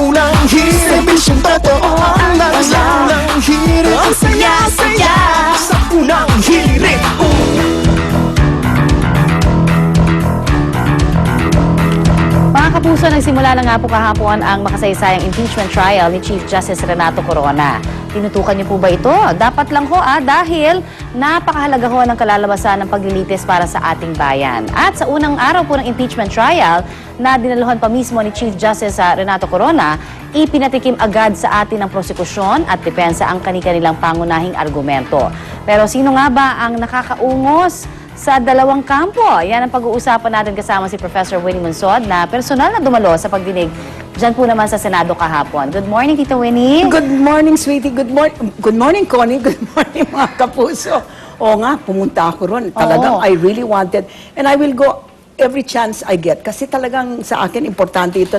unang hirit, serbisyong totoo ang unang hirit, ang saya-saya sa unang hirit. Mga kapuso, nagsimula na nga po kahapon ang makasaysayang impeachment trial ni Chief Justice Renato Corona. Tinutukan niyo po ba ito? Dapat lang ho dahil napakahalaga ho ng kalalabasan ng paglilitis para sa ating bayan. At sa unang araw po ng impeachment trial na dinaluhan pa mismo ni Chief Justice Renato Corona, ipinatikim agad sa atin ng prosekusyon at depensa ang kani-kanilang pangunahing argumento. Pero sino nga ba ang nakakaungos sa dalawang kampo? Yan ang pag-uusapan natin kasama si Professor Winnie Monsod na personal na dumalo sa pagdinig dyan po naman sa Senado kahapon. Good morning, Tita Winnie. Good morning, sweetie. Good morning, Connie. Good morning, mga kapuso. Oo nga, pumunta ako ron. Talagang I really wanted. And I will go every chance I get. Kasi talagang sa akin, importante ito.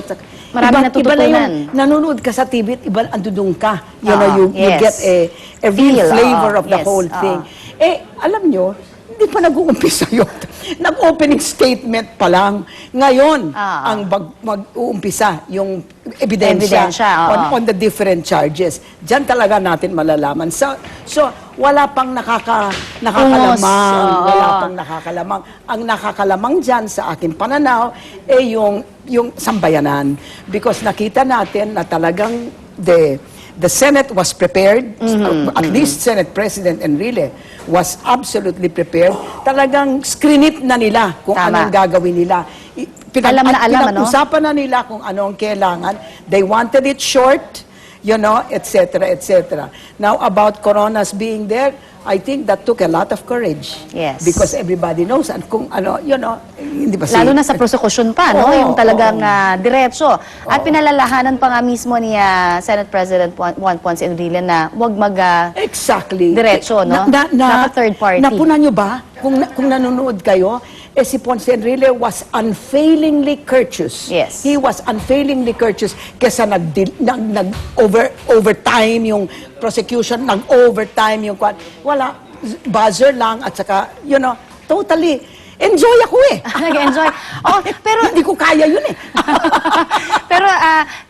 Marami natututunan. Iba na yung nanonood ka sa TV at iba andudong ka. You know, you get a real Feel, flavor of the yes, whole thing. Alam nyo, hindi pa nag-uumpisa yun. Nag-opening statement pa lang. Ngayon, ang mag-uumpisa yung ebidensya on the different charges. Diyan talaga natin malalaman. So wala pang nakakalamang. Wala pang nakakalamang. Ang nakakalamang dyan sa aking pananaw yung sambayanan. Because nakita natin na talagang the Senate was prepared, at least Senate President Enrile was absolutely prepared. Talagang screenit na nila kung anong gagawin nila. Pinag-usapan na nila kung anong kailangan. They wanted it short, you know, etc., etc. Now, about Coronas being there, I think that took a lot of courage. Yes. Because everybody knows, and kung ano, you know, hindi ba lalo na sa prosekusyon pa, no? Yung talagang diretso. At pinalalahanan pa nga mismo ni Senate President Juan Ponce Enrile na huwag exactly. Diretso, no? Dapat third party. Napunan nyo ba? Kung nanonood kayo, si Ponce Enrile was unfailingly courteous. Yes. He was unfailingly courteous kesa overtime yung prosecution, nag-overtime yung wala, buzzer lang at saka, you know, totally enjoy ako Nag-enjoy. Pero hindi ko kaya yun Pero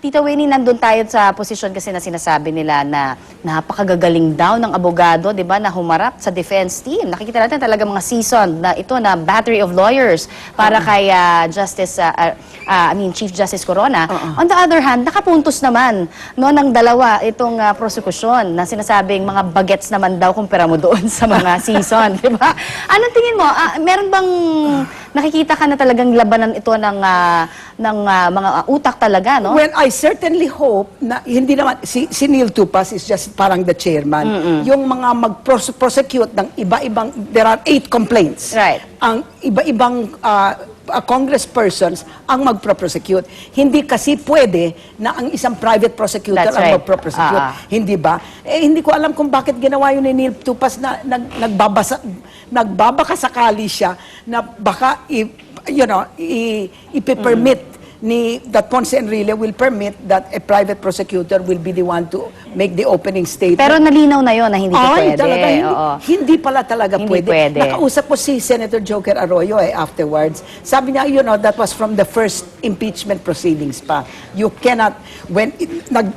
Tita Winnie, nandun tayo sa posisyon kasi na sinasabi nila na napakagagaling daw ng abogado, di ba, na humarap sa defense team. Nakikita natin talaga mga season na ito na battery of lawyers para kay Chief Justice Corona. On the other hand, nakapuntos naman ng dalawa itong prosekusyon na sinasabing mga bagets naman daw kumpara mo doon sa mga season, di ba? Anong tingin mo? Meron bang nakikita ka na talagang labanan ito ng mga utak talaga, no? Well, I certainly hope na hindi naman, si Neil Tupas is just parang the chairman. Yung mga mag-prosecute ng iba-ibang, there are 8 complaints. Right. Ang iba-ibang congresspersons ang magpro-prosecute. Hindi kasi pwede na ang isang private prosecutor ang magpro-prosecute. Hindi ba? Hindi ko alam kung bakit ginawa yun ni Neil Tupas na nagbabakasakali siya na baka ipipermit that Ponce Enrile will permit that a private prosecutor will be the one to make the opening statement. Pero nalinaw na yon na hindi pwede. Talaga, hindi pala talaga hindi pwede. Nakausap ko si Senator Joker Arroyo afterwards. Sabi niya, you know, that was from the first impeachment proceedings pa. You cannot, when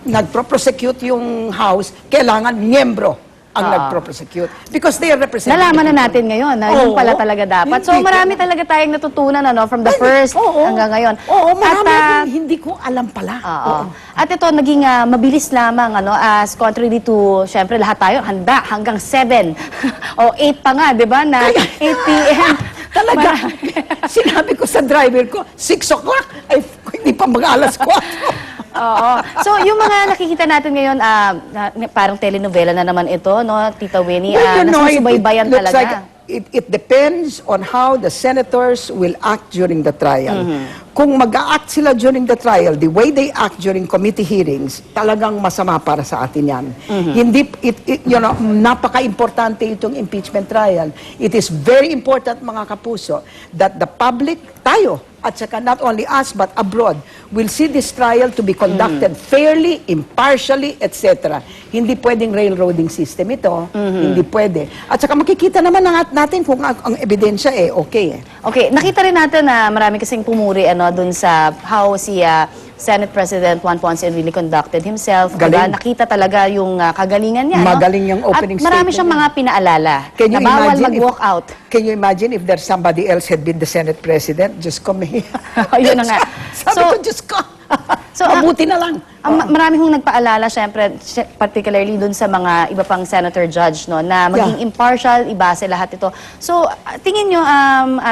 nagpro-prosecute yung House, kailangan miyembro ang nagpro-prosecute. Because they are representing. Nalaman na natin ngayon na yun pala talaga dapat. So marami talaga tayong natutunan from the first hanggang ngayon. Marami hindi ko alam pala. At ito naging mabilis lamang as contrary to, syempre lahat tayo handa hanggang 7 o 8 pa nga, di ba? Na 8 p.m. Talaga. Sinabi ko sa driver ko, 6 o'clock. Ay, hindi pa mag-alas 4. So, yung mga nakikita natin ngayon, parang telenovela na naman ito, no, Tita Winnie, nasusubaybayan talaga. It depends on how the senators will act during the trial. Kung mag-a-act sila during the trial, the way they act during committee hearings, talagang masama para sa atin yan. Hindi, napaka-importante itong impeachment trial. It is very important, mga kapuso, that the public, tayo, at saka not only us but abroad, will see this trial to be conducted fairly, impartially, etc. Hindi pwedeng railroading system ito. Hindi pwede. At saka makikita naman natin kung ang ebidensya okay. Okay, nakita rin natin na marami kasing pumuri dun sa how si Senate President Juan Ponce Enrile conducted himself. Galing. Diba? Nakita talaga yung kagalingan niya. Magaling yung opening At marami statement siyang niya. mga pinaalala Can you na bawal imagine mag-walk out. Can you imagine if there's somebody else had been the Senate President? Just come here. Yun na nga. Sabi ko, just come. So, Mabuti na lang. Marami hong nagpaalala, syempre, particularly dun sa mga iba pang senator judge, no, na maging impartial, ibase lahat ito. So, tingin nyo,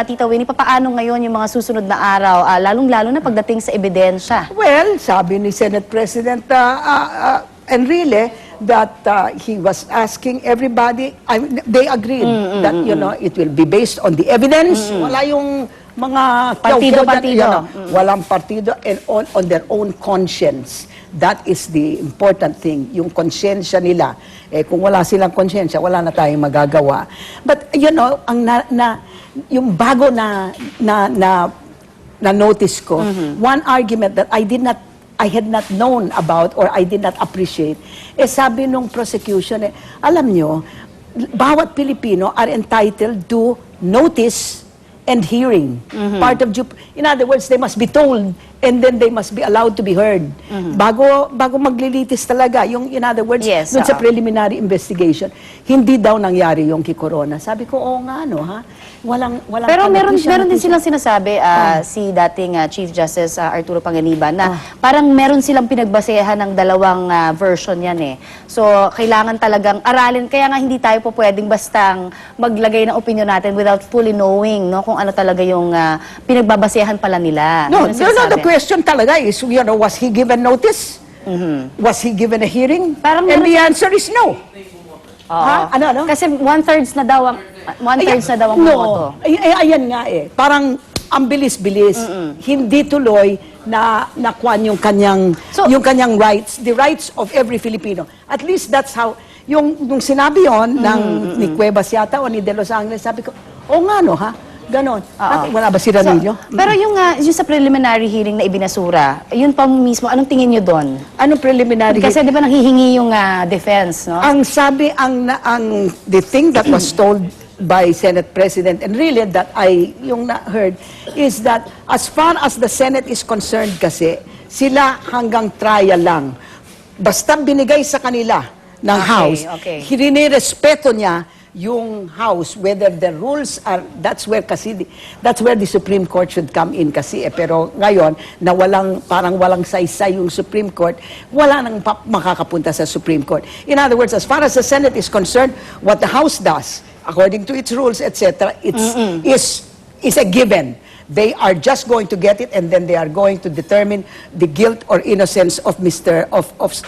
Tita Winnie, papaano ngayon yung mga susunod na araw, lalong-lalo na pagdating sa ebidensya? Well, sabi ni Senate President Enrile that he was asking everybody, they agreed that, you know, it will be based on the evidence. Wala yung mga Partido-partido. walang partido and on their own conscience. That is the important thing, yung konsyensya nila. Eh, kung wala silang konsyensya, wala na tayong magagawa. But, you know, ang yung bago na notice ko, one argument that I had not known about or I did not appreciate, sabi nung prosecution, alam nyo, bawat Pilipino are entitled to notice and hearing. Part of in other words, they must be told and then they must be allowed to be heard. Bago maglilitis talaga, yung in other words, Yes, dun sa preliminary investigation, hindi daw nangyari yung kay Corona. Sabi ko, oo nga, no, ha? Walang Pero meron din notisya. silang sinasabi, si dating Chief Justice Arturo Panganiban, na parang meron silang pinagbasehan ng dalawang version yan eh. So, kailangan talagang aralin. Kaya nga hindi tayo po pwedeng bastang maglagay ng opinion natin without fully knowing, no, kung ano talaga yung pinagbabasehan pala nila. No, Yun ang sinasabi. the question talaga is, you know, was he given notice? Was he given a hearing? Parang And meron the answer is no. Oo. Ha? Ano? Kasi one-thirds na daw ang boto. Ayan nga eh. Parang ang bilis-bilis. Hindi tuloy na nakuan yung kanyang rights, the rights of every Filipino. At least that's how, yung sinabi yon ni Cuevas yata o ni De Los Angeles, sabi ko, oo nga no ha? Ganon. Wala ba si Ranillo? Pero yung sa preliminary hearing na ibinasura, yun pa mismo, anong tingin nyo doon? Anong preliminary Kasi di ba nanghihingi yung defense, no? Ang sabi, the thing that was told by Senate President Enrile that yung na-heard is that as far as the Senate is concerned kasi, sila hanggang trial lang. Basta binigay sa kanila ng House, hinirespeto niya yung House, whether the rules are, that's where the Supreme Court should come in kasi pero ngayon, na parang walang saysay yung Supreme Court, wala nang makakapunta sa Supreme Court. In other words, as far as the Senate is concerned, what the House does, according to its rules, etc., is a given. They are just going to get it and then they are going to determine the guilt or innocence of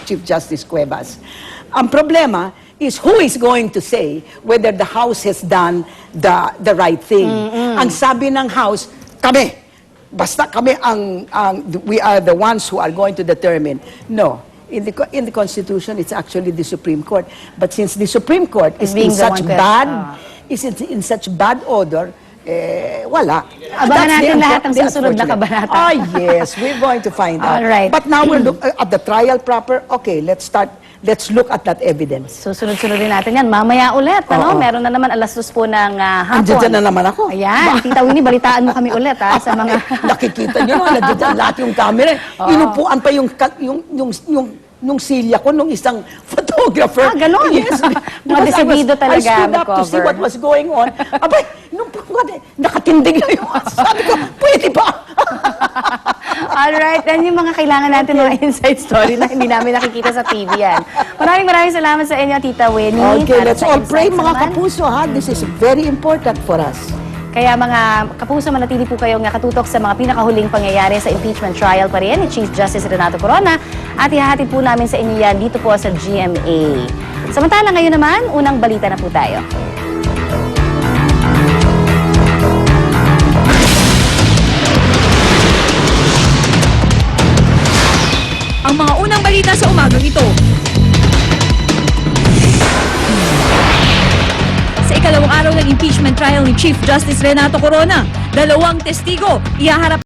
Chief Justice Cuevas. Ang problema is who is going to say whether the House has done the right thing. Ang sabi ng House, kami. Basta kami we are the ones who are going to determine. No. In the Constitution, it's actually the Supreme Court. But since the Supreme Court is in such bad odor, wala. Abangan natin lahat ng susunod na kabanata. Yes, we're going to find out. All right. But now we'll look at the trial proper. Okay, let's look at that evidence. Susunod-sunod din natin yan. Mamaya ulit, ano? Meron na naman 2:00 po ng hapon. Andiyan na naman ako. Ayan, Tita Winnie, balitaan mo kami ulit, ha, sa mga... Nakikita niyo, nandiyan lahat yung camera. Inupuan pa yung silya ko nung isang photographer. Ganon. Yes. Mga desidido talaga, I stood up to mag-cover. see what was going on. Abay, nakatindig na yung sabi ko, pwede ba? Alright, yan yung mga kailangan natin, mga inside story na hindi namin nakikita sa TV yan. Maraming salamat sa inyo, Tita Winnie. Okay, Para let's sa all pray insights mga naman. kapuso ha. This is very important for us. Kaya mga kapuso, manatili po kayong nakatutok sa mga pinakahuling pangyayari sa impeachment trial pa rin ni Chief Justice Renato Corona at ihahatid po namin sa inyo yan dito po sa GMA. Samantala ngayon naman, unang balita na po tayo. Ang mga unang balita sa umagang ito. Sa ikalawang araw ng impeachment trial ni Chief Justice Renato Corona, 2 testigo ihaharap